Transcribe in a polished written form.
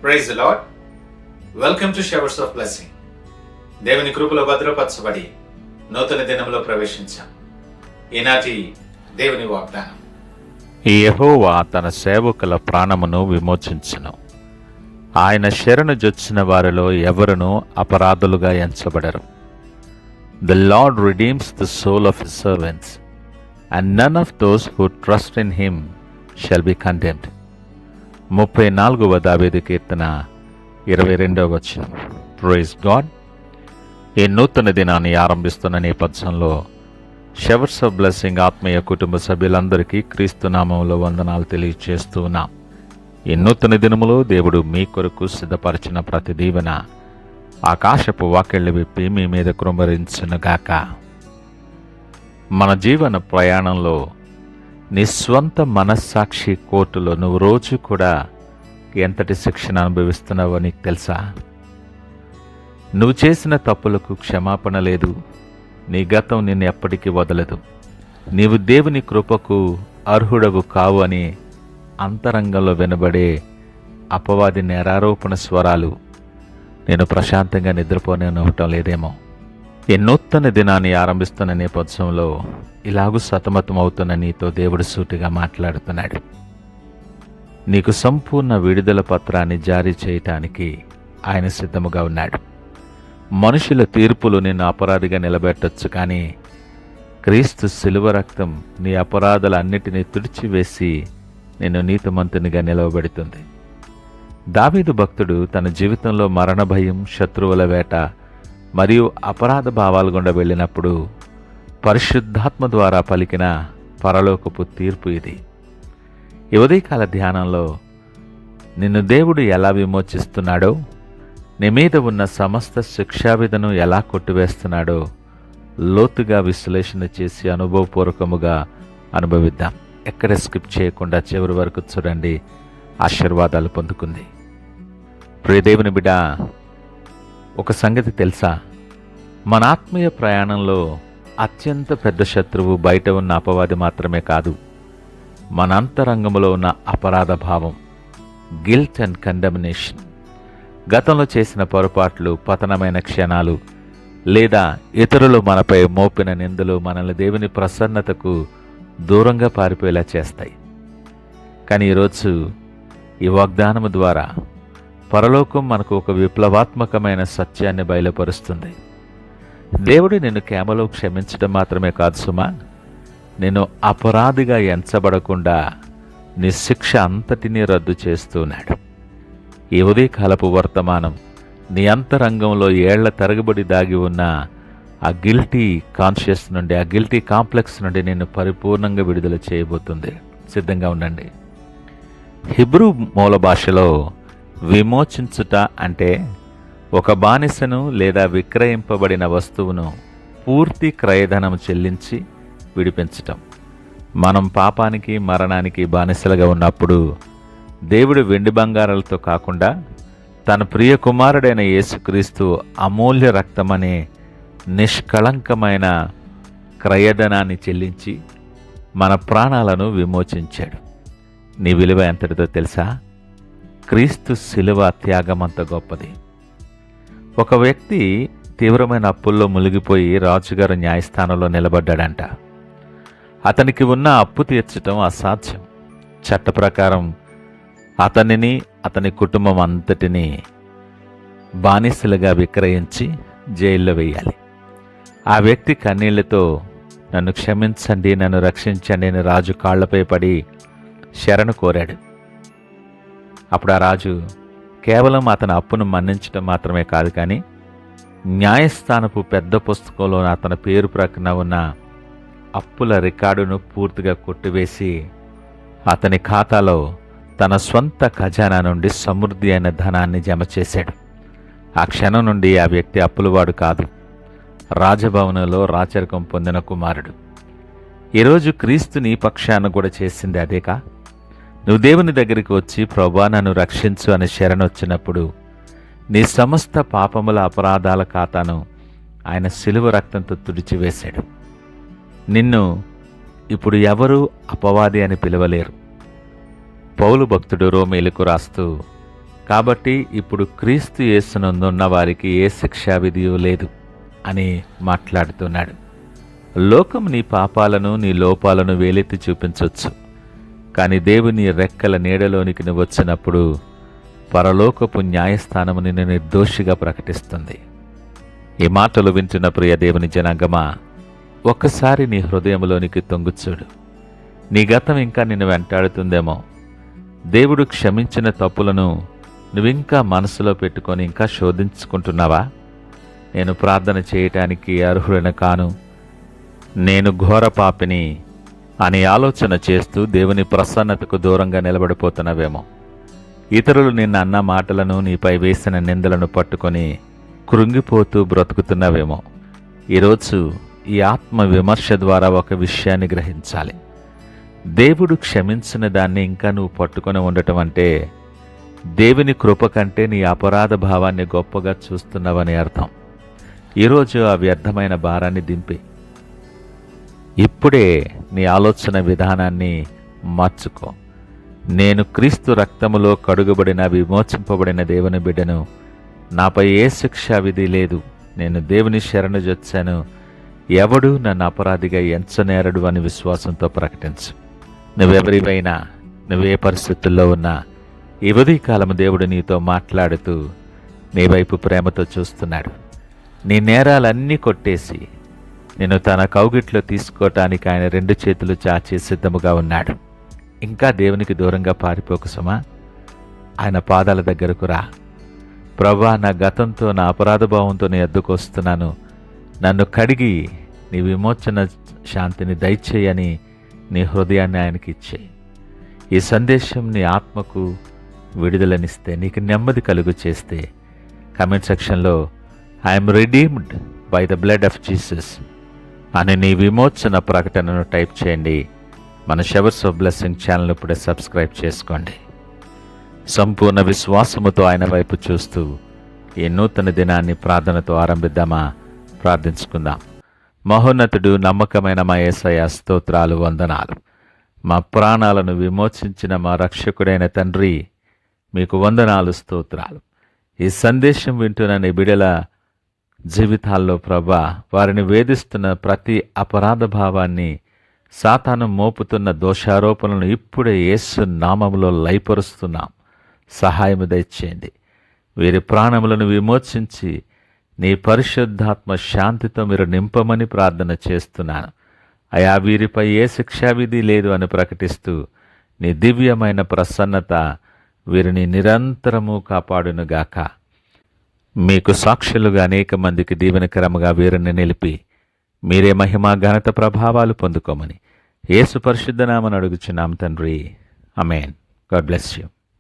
Praise the Lord. Welcome to showers of blessing. దేవుని కృపలో భద్రపరచబడి నూతన దినంలో ప్రవేశించాం. ఈనాటి దేవుని వాగ్దానం: యెహోవా తన సేవకుల ప్రాణమును విమోచించును. ఆయన శరణు జొచ్చిన వారిలో ఎవరునూ అపరాధులుగా ఎంచబడరు. The Lord redeems the soul of his servants, and none of those who trust in him shall be condemned. 34వ దావీదు కీర్తన 22వ వచనం. Praise God. ఈ నూతన దినాన్ని ఆరంభిస్తున్న నేపథ్యంలో షవర్స్ ఆఫ్ బ్లెస్సింగ్ ఆత్మీయ కుటుంబ సభ్యులందరికీ క్రీస్తు నామములో వందనాలు తెలియజేస్తూ ఉన్నాం. ఈ నూతన దినములో దేవుడు మీ కొరకు సిద్ధపరిచిన ప్రతి దీవెన ఆకాశపు వాకిళ్లు విప్పి మీ మీద కృమ్మరించునుగాక. మన జీవన ప్రయాణంలో నీ స్వంత మనస్సాక్షి కోర్టులో నువ్వు రోజు కూడా ఎంతటి శిక్షణ అనుభవిస్తున్నావో నీకు తెలుసా? నువ్వు చేసిన తప్పులకు క్షమాపణ లేదు. నీ గతం నిన్ను ఎప్పటికీ వదలదు. నీవు దేవుని కృపకు అర్హుడవు కావు అని అంతరంగంలో వినబడే అపవాది నేరారోపణ స్వరాలు నేను ప్రశాంతంగా నిద్రపోనివ్వటం లేదేమో. ఈ నూతన దినాన్ని ఆరంభిస్తున్న నేపథ్యంలో ఇలాగూ సతమతమవుతున్న నీతో దేవుడు సూటిగా మాట్లాడుతున్నాడు. నీకు సంపూర్ణ విడుదల పత్రాన్ని జారీ చేయటానికి ఆయన సిద్ధముగా ఉన్నాడు. మనుషుల తీర్పులు నిన్ను అపరాధిగా నిలబెట్టొచ్చు, కానీ క్రీస్తు శిలువ రక్తం నీ అపరాధాలన్నిటినీ తుడిచివేసి నిన్ను నీతిమంతునిగా నిలవబెడుతుంది. దావీదు భక్తుడు తన జీవితంలో మరణ భయం, శత్రువుల వేట మరియు అపరాధ భావాలు గుండా వెళ్ళినప్పుడు పరిశుద్ధాత్మ ద్వారా పలికిన పరలోకపు తీర్పు ఇది. ఈ ఉదయకాల ధ్యానంలో నిన్ను దేవుడు ఎలా విమోచిస్తున్నాడో, నీ మీద ఉన్న సమస్త శిక్షావిధను ఎలా కొట్టివేస్తున్నాడో లోతుగా విశ్లేషణ చేసి అనుభవపూర్వకముగా అనుభవిద్దాం. ఎక్కడ స్కిప్ చేయకుండా చివరి వరకు చూడండి. ఆశీర్వాదాలు పొందుకుంది. ప్రియ దేవుని బిడ్డ, ఒక సంగతి తెలుసా? మన ఆత్మీయ ప్రయాణంలో అత్యంత పెద్ద శత్రువు బయట ఉన్న అపవాది మాత్రమే కాదు, మన అంతరంగంలో ఉన్న అపరాధ భావం, గిల్ట్ అండ్ కండమినేషన్. గతంలో చేసిన పొరపాట్లు, పతనమైన క్షణాలు లేదా ఇతరులు మనపై మోపిన నిందలు మనల్ని దేవుని ప్రసన్నతకు దూరంగా పారిపోయేలా చేస్తాయి. కానీ ఈరోజు ఈ వాగ్దానము ద్వారా పరలోకం మనకు ఒక విప్లవాత్మకమైన సత్యాన్ని బయలుపరుస్తుంది. దేవుడు నిన్ను కేవలం క్షమించడం మాత్రమే కాదు సుమా, నేను అపరాధిగా ఎంచబడకుండా నీ శిక్ష అంతటినీ రద్దు చేస్తున్నాడు. ఈ ఉదయకాలపు వర్తమానం నీ అంతరంగంలో ఏళ్ల తరగబడి దాగి ఉన్న ఆ గిల్టీ కాన్షియస్ నుండి, ఆ గిల్టీ కాంప్లెక్స్ నుండి నిన్ను పరిపూర్ణంగా విడుదల చేయబోతుంది. సిద్ధంగా ఉండండి. హిబ్రూ మూల భాషలో విమోచించుట అంటే ఒక బానిసను లేదా విక్రయింపబడిన వస్తువును పూర్తి క్రయధనం చెల్లించి విడిపించటం. మనం పాపానికి, మరణానికి బానిసలుగా ఉన్నప్పుడు దేవుడు వెండి బంగారాలతో కాకుండా తన ప్రియ కుమారుడైన యేసుక్రీస్తు అమూల్య రక్తమనే నిష్కళంకమైన క్రయధనాన్ని చెల్లించి మన ప్రాణాలను విమోచించాడు. నీ విలువ ఎంతటిదో తెలుసా? క్రీస్తు శిలువ త్యాగమంత గొప్పది. ఒక వ్యక్తి తీవ్రమైన అప్పుల్లో మునిగిపోయి రాజుగారు న్యాయస్థానంలో నిలబడ్డాడంట. అతనికి ఉన్న అప్పు తీర్చడం అసాధ్యం. చట్ట ప్రకారం అతనిని, అతని కుటుంబం అంతటినీ బానిసలుగా విక్రయించి జైల్లో వేయాలి. ఆ వ్యక్తి కన్నీళ్లతో నన్ను క్షమించండి, నన్ను రక్షించండి అని రాజు కాళ్లపై పడి శరణు కోరాడు. అప్పుడు ఆ రాజు కేవలం అతని అప్పును మన్నించడం మాత్రమే కాదు, కానీ న్యాయస్థానపు పెద్ద పుస్తకంలో అతని పేరు ప్రక్కన ఉన్న అప్పుల రికార్డును పూర్తిగా కొట్టివేసి అతని ఖాతాలో తన స్వంత ఖజానా నుండి సమృద్ధి అయిన ధనాన్ని జమ చేశాడు. ఆ క్షణం నుండి ఆ వ్యక్తి అప్పులవాడు కాదు, రాజభవనంలో రాచరికం పొందిన కుమారుడు. ఈరోజు క్రీస్తు నీ పక్షాన కూడా చేసింది అదేకా? నువ్వు దేవుని దగ్గరికి వచ్చి ప్రభువా నన్ను రక్షించు అని శరణొచ్చినప్పుడు నీ సమస్త పాపముల అపరాధాల ఖాతాను ఆయన శిలువ రక్తంతో తుడిచివేశాడు. నిన్ను ఇప్పుడు ఎవరూ అపవాది అని పిలవలేరు. పౌలు భక్తుడు రోమీయులకు రాస్తూ కాబట్టి ఇప్పుడు క్రీస్తు యేసునందున్న వారికి ఏ శిక్షా విధియు లేదు అని మాట్లాడుతున్నాడు. లోకం నీ పాపాలను నీ లోపాలను వేలెత్తి చూపించవచ్చు, కానీ దేవుని రెక్కల నీడలోనికి నువ్వు వచ్చినప్పుడు పరలోకపు న్యాయస్థానము నిన్ను నిర్దోషిగా ప్రకటిస్తుంది. ఈ మాటలు వింటున్న ప్రియ దేవుని జనాంగమా, ఒక్కసారి నీ హృదయంలోనికి తొంగుచూడు. నీ గతం ఇంకా నిన్ను వెంటాడుతుందేమో. దేవుడు క్షమించిన తప్పులను నువ్వింకా మనసులో పెట్టుకొని ఇంకా శోధించుకుంటున్నావా? నేను ప్రార్థన చేయటానికి అర్హుడను కాను, నేను ఘోర పాపిని అని ఆలోచన చేస్తూ దేవుని ప్రసన్నతకు దూరంగా నిలబడిపోతున్నావేమో. ఇతరులు నిన్న అన్న మాటలను, నీపై వేసిన నిందలను పట్టుకొని కృంగిపోతూ బ్రతుకుతున్నావేమో. ఈరోజు ఈ ఆత్మ విమర్శ ద్వారా ఒక విషయాన్ని గ్రహించాలి. దేవుడు క్షమించిన దాన్ని ఇంకా నువ్వు పట్టుకొని ఉండటం అంటే దేవుని కృప కంటే నీ అపరాధ భావాన్ని గొప్పగా చూస్తున్నావని అర్థం. ఈరోజు ఆ వ్యర్థమైన భారాన్ని దింపి ఇప్పుడే నీ ఆలోచన విధానాన్ని మార్చుకో. నేను క్రీస్తు రక్తములో కడుగబడిన విమోచింపబడిన దేవుని బిడ్డను, నాపై ఏ శిక్షా విధి లేదు, నేను దేవుని శరణు జొచ్చాను, ఎవడు నన్ను అపరాధిగా ఎంచనేరడు అని విశ్వాసంతో ప్రకటించు. నువ్వెవరివైనా, నువ్వే పరిస్థితుల్లో ఉన్నా, ఈ ఉదయకాలము దేవుడు నీతో మాట్లాడుతూ నీ వైపు ప్రేమతో చూస్తున్నాడు. నీ నేరాలన్నీ కొట్టేసి నేను తన కౌగిట్లో తీసుకోవటానికి ఆయన 2 చేతులు చాచి సిద్ధముగా ఉన్నాడు. ఇంకా దేవునికి దూరంగా పారిపోకు సుమా. ఆయన పాదాల దగ్గరకు రా. ప్రభా, నా గతంతో, నా అపరాధ భావంతో నీ ఎద్దుకు వస్తున్నాను, నన్ను కడిగి నీ విమోచన శాంతిని దయచేయని నీ హృదయాన్ని ఆయనకి ఇచ్చేయి. ఈ సందేశం నీ ఆత్మకు విడుదలనిస్తే, నీకు నెమ్మది కలుగు చేస్తే, కామెంట్ సెక్షన్లో I'm redeemed by the blood of Jesus అని నీ విమోచన ప్రకటనను టైప్ చేయండి. మన షవర్స్ ఆఫ్ బ్లెస్సింగ్ ఛానల్ ఇప్పుడే సబ్స్క్రైబ్ చేసుకోండి. సంపూర్ణ విశ్వాసముతో ఆయన వైపు చూస్తూ ఈ నూతన దినాన్ని ప్రార్థనతో ఆరంభిద్దామా? ప్రార్థించుకుందాం. మహోన్నతుడు, నమ్మకమైన మా యేసయ్య, స్తోత్రాలు, వందనాలు. మా ప్రాణాలను విమోచించిన మా రక్షకుడైన తండ్రి, మీకు వందనాలు, స్తోత్రాలు. ఈ సందేశం వింటున్న నీ బిడల జీవితాల్లో ప్రభా, వారిని వేధిస్తున్న ప్రతి అపరాధ భావాన్ని, సాతాను మోపుతున్న దోషారోపణలను ఇప్పుడే యేసు నామములో లయపరుస్తున్నాం. సహాయము దయచేయండి. వీరి ప్రాణములను విమోచించి నీ పరిశుద్ధాత్మ శాంతితో మీరు నింపమని ప్రార్థన చేస్తున్నాను. అయా, వీరిపై ఏ శిక్షావిధి లేదు అని ప్రకటిస్తూ నీ దివ్యమైన ప్రసన్నత వీరిని నిరంతరము కాపాడునుగాక. మీకు సాక్షులుగా అనేక మందికి దీవెనకరముగా వీరిని నిలిపి మీరే మహిమ, ఘనత, ప్రభావాలు పొందుకోమని యేసు పరిశుద్ధ నామమున అడుగుచున్నాం తండ్రి. ఆమేన్. God bless you.